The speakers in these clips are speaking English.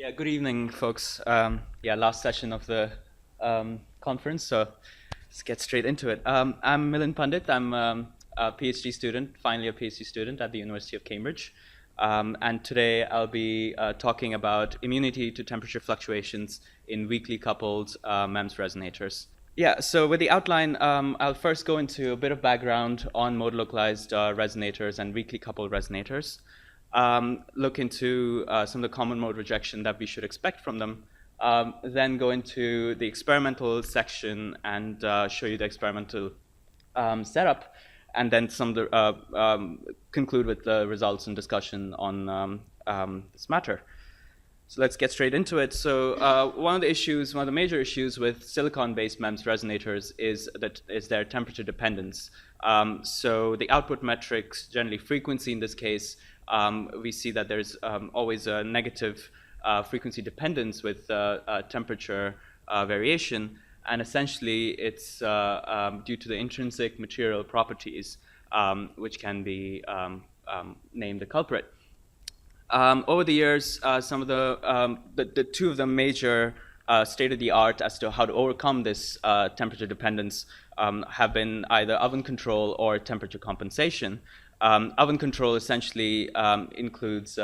Yeah, good evening, folks. Yeah, last session of the conference, so let's get straight into it. I'm Milind Pandit. I'm a PhD student, finally a PhD student at the University of Cambridge. And today I'll be talking about immunity to temperature fluctuations in weakly coupled MEMS resonators. Yeah, so with the outline, I'll first go into a bit of background on mode localized resonators and weakly coupled resonators. Look into some of the common mode rejection that we should expect from them, then go into the experimental section and show you the experimental setup, and then conclude with the results and discussion on this matter. So let's get straight into it. So one of the major issues with silicon-based MEMS resonators is their temperature dependence. So the output metrics, generally frequency in this case, we see that there's always a negative frequency dependence with temperature variation, and essentially it's due to the intrinsic material properties, which can be named the culprit. Over the years, some of the two of the major state-of-the-art as to how to overcome this temperature dependence have been either oven control or temperature compensation. Oven control essentially includes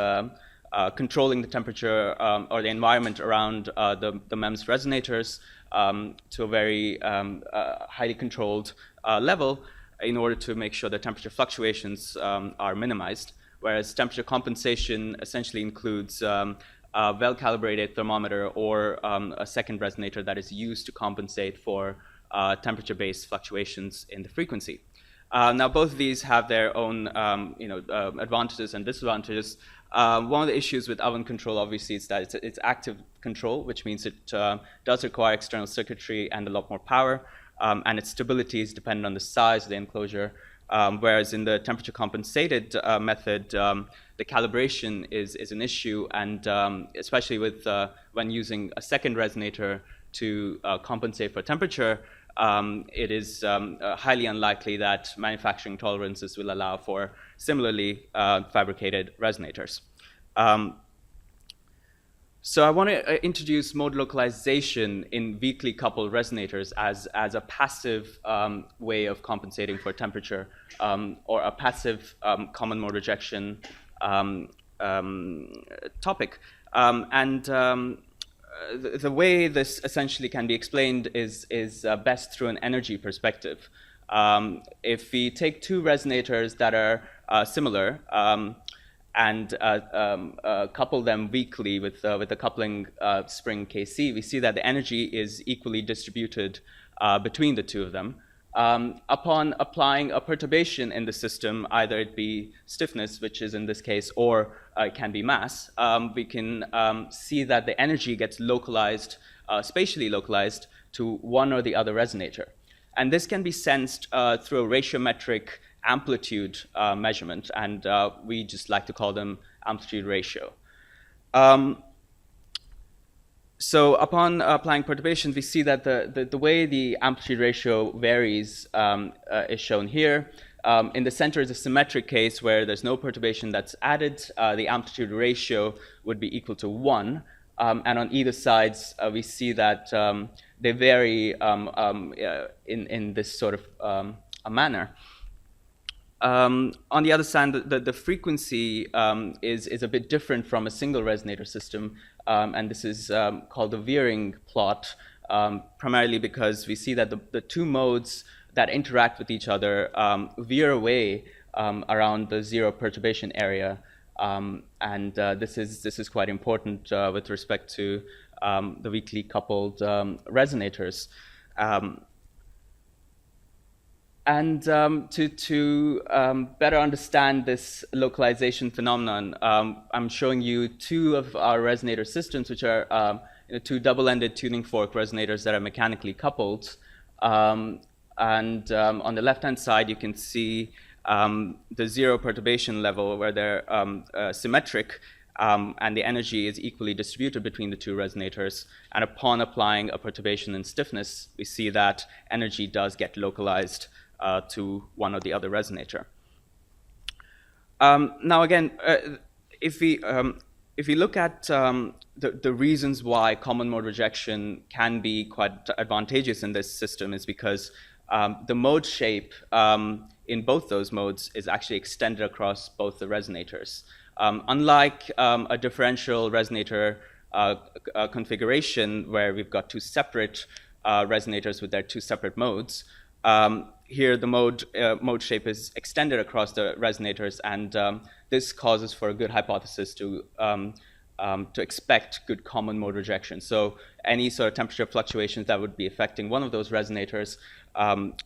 controlling the temperature or the environment around the MEMS resonators to a very highly controlled level in order to make sure the temperature fluctuations are minimized. Whereas temperature compensation essentially includes a well-calibrated thermometer or a second resonator that is used to compensate for temperature-based fluctuations in the frequency. Now, both of these have their own advantages and disadvantages. One of the issues with oven control, obviously, is that it's active control, which means it does require external circuitry and a lot more power, and its stability is dependent on the size of the enclosure. Whereas in the temperature compensated method, the calibration is an issue, and especially with when using a second resonator to compensate for temperature, it is highly unlikely that manufacturing tolerances will allow for similarly fabricated resonators. So I want to introduce mode localization in weakly coupled resonators as a passive way of compensating for temperature, or a passive common mode rejection topic. The way this essentially can be explained is best through an energy perspective. If we take two resonators that are similar, and couple them weakly with the coupling spring Kc, we see that the energy is equally distributed between the two of them. Upon applying a perturbation in the system, either it be stiffness, which is in this case, or it can be mass, we can see that the energy gets localized, spatially localized to one or the other resonator. And this can be sensed through a ratiometric amplitude measurement, and we just like to call them amplitude ratio. So upon applying perturbations, we see that the way the amplitude ratio varies is shown here. In the center is a symmetric case where there's no perturbation that's added. The amplitude ratio would be equal to 1. And on either sides, we see that they vary in this sort of a manner. On the other side, the frequency is a bit different from a single resonator system, and this is called the Veering plot, primarily because we see that the two modes that interact with each other veer away around the zero perturbation area, and this is quite important with respect to the weakly coupled resonators. And to better understand this localization phenomenon, I'm showing you two of our resonator systems, which are two double-ended tuning fork resonators that are mechanically coupled. And on the left-hand side, you can see the zero perturbation level where they're symmetric, and the energy is equally distributed between the two resonators. And upon applying a perturbation in stiffness, we see that energy does get localized to one or the other resonator. Now again, if we if you look at the reasons why common mode rejection can be quite advantageous in this system is because the mode shape in both those modes is actually extended across both the resonators. Unlike a differential resonator configuration where we've got two separate resonators with their two separate modes, here the mode shape is extended across the resonators, and this causes for a good hypothesis to expect good common mode rejection. So any sort of temperature fluctuations that would be affecting one of those resonators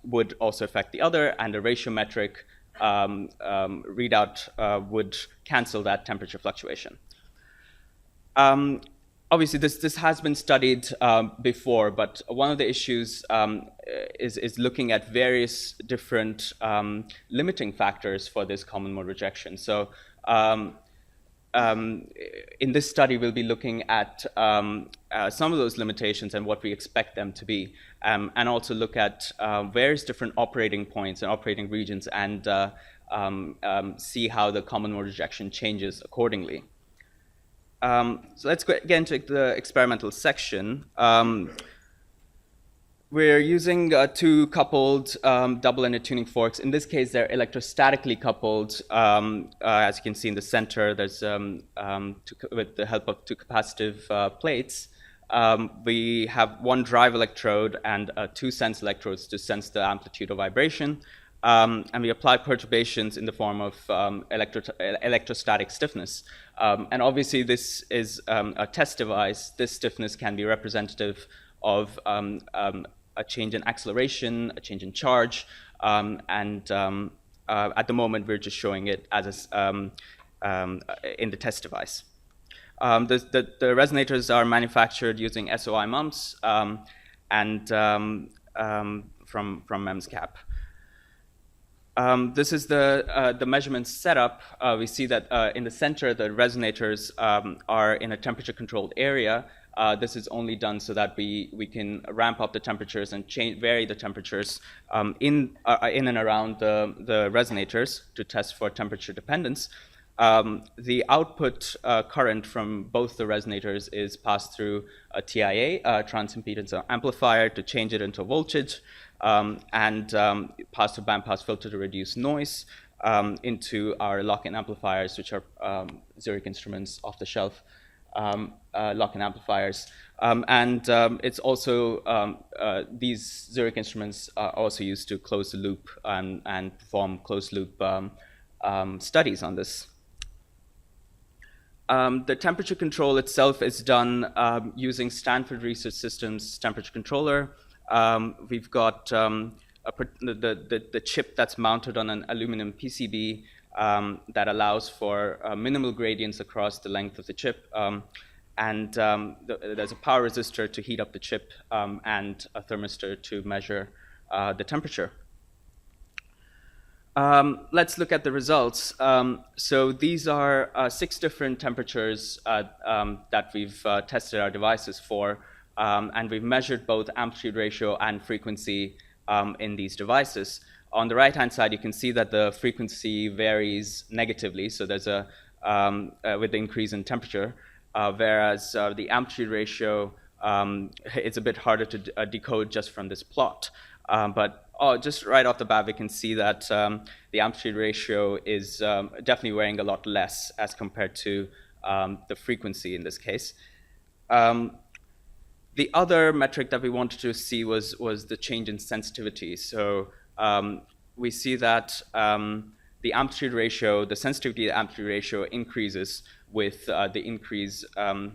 would also affect the other, and a ratiometric readout would cancel that temperature fluctuation. Obviously, this has been studied before, but one of the issues is looking at various different limiting factors for this common mode rejection. So in this study, we'll be looking at some of those limitations and what we expect them to be, and also look at various different operating points and operating regions, and see how the common mode rejection changes accordingly. So let's get into the experimental section. We're using two coupled double-ended tuning forks. In this case, they're electrostatically coupled. As you can see in the center, there's with the help of two capacitive plates. We have one drive electrode and two sense electrodes to sense the amplitude of vibration. And we apply perturbations in the form of electrostatic stiffness. And obviously, this is a test device. This stiffness can be representative of a change in acceleration, a change in charge, and at the moment, we're just showing it as in the test device. The resonators are manufactured using SOI MEMS and from MEMS cap. This is the measurement setup. We see that in the center, the resonators are in a temperature-controlled area. This is only done so that we can ramp up the temperatures and vary the temperatures in and around the resonators to test for temperature dependence. The output current from both the resonators is passed through a TIA, transimpedance amplifier, to change it into voltage, and pass through bandpass filter to reduce noise, into our lock-in amplifiers, which are Zurich Instruments off-the-shelf lock-in amplifiers. And it's also, these Zurich Instruments are also used to close the loop and perform closed-loop studies on this. The temperature control itself is done using Stanford Research Systems temperature controller. We've got the chip that's mounted on an aluminum PCB that allows for minimal gradients across the length of the chip. And there's a power resistor to heat up the chip and a thermistor to measure the temperature. Let's look at the results. So these are 6 different temperatures that we've tested our devices for, and we've measured both amplitude ratio and frequency in these devices. On the right-hand side, you can see that the frequency varies negatively, so there's with the increase in temperature, whereas the amplitude ratio it's a bit harder to decode just from this plot. But just right off the bat, we can see that the amplitude ratio is definitely varying a lot less as compared to the frequency in this case. The other metric that we wanted to see was the change in sensitivity. So we see that the amplitude ratio, the sensitivity to amplitude ratio increases with the increase of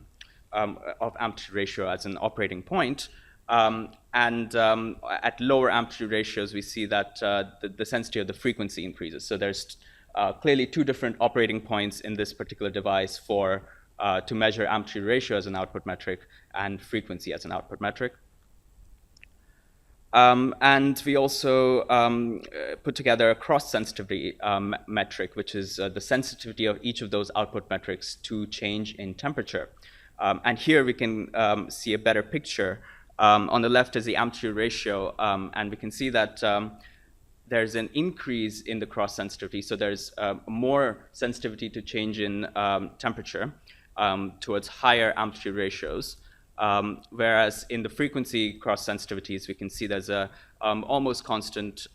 amplitude ratio as an operating point. And at lower amplitude ratios, we see that the sensitivity of the frequency increases. So there's clearly 2 different operating points in this particular device for to measure amplitude ratio as an output metric and frequency as an output metric. And we also put together a cross-sensitivity metric, which is the sensitivity of each of those output metrics to change in temperature. And here we can see a better picture. On the left is the amplitude ratio, and we can see that there's an increase in the cross-sensitivity, so there's more sensitivity to change in temperature. towards higher amplitude ratios. Whereas in the frequency cross sensitivities, we can see there's a almost constant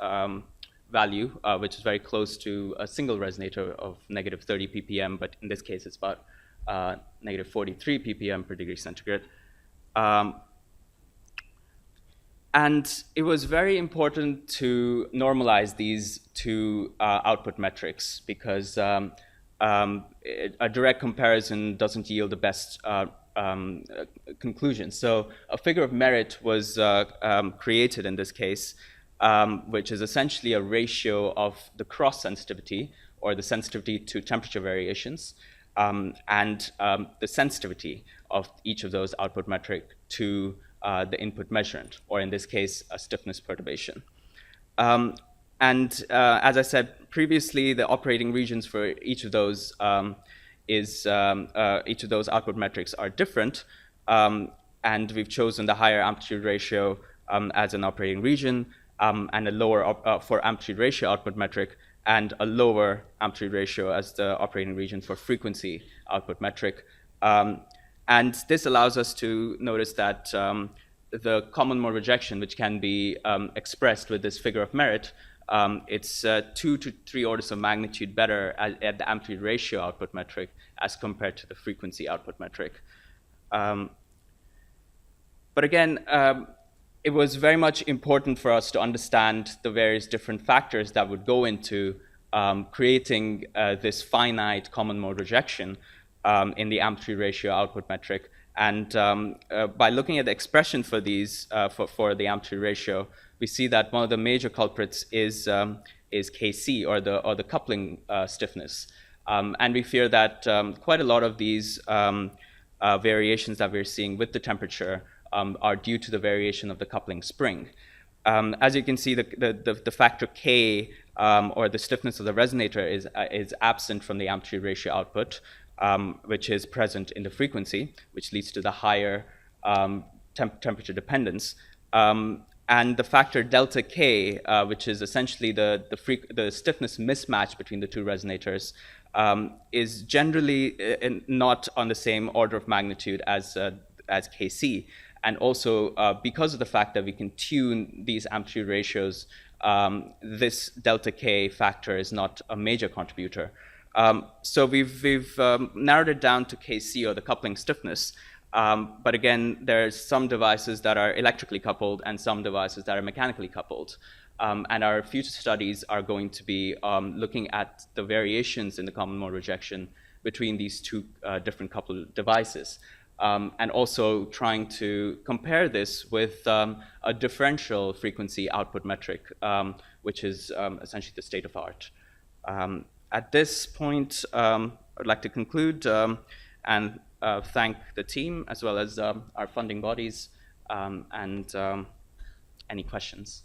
value, which is very close to a single resonator of negative 30 ppm, but in this case, it's about negative 43 ppm per degree centigrade. And it was very important to normalize these two output metrics because a direct comparison doesn't yield the best conclusion. So a figure of merit was created in this case, which is essentially a ratio of the cross sensitivity, or the sensitivity to temperature variations, and the sensitivity of each of those output metric to the input measurand, or in this case, a stiffness perturbation. As I said previously, the operating regions for each of those each of those output metrics are different, and we've chosen the higher amplitude ratio as an operating region, and a lower for amplitude ratio output metric, and a lower amplitude ratio as the operating region for frequency output metric. And this allows us to notice that the common mode rejection, which can be expressed with this figure of merit, it's 2 to 3 orders of magnitude better at the amplitude ratio output metric as compared to the frequency output metric. But again, it was very much important for us to understand the various different factors that would go into creating this finite common mode rejection in the amplitude ratio output metric. And by looking at the expression for these, for the amplitude ratio, we see that one of the major culprits is Kc, or the coupling stiffness. And we fear that quite a lot of these variations that we're seeing with the temperature are due to the variation of the coupling spring. As you can see, the factor K, or the stiffness of the resonator, is absent from the amplitude ratio output, which is present in the frequency, which leads to the higher temperature dependence. And the factor delta K, which is essentially the stiffness mismatch between the two resonators, is generally not on the same order of magnitude as Kc. And also, because of the fact that we can tune these amplitude ratios, this delta K factor is not a major contributor. So we've narrowed it down to Kc, or the coupling stiffness. But again, there's some devices that are electrically coupled and some devices that are mechanically coupled. And our future studies are going to be looking at the variations in the common mode rejection between these two different coupled devices. And also trying to compare this with a differential frequency output metric, which is essentially the state of art. At this point, I'd like to conclude and thank the team as well as our funding bodies, and any questions.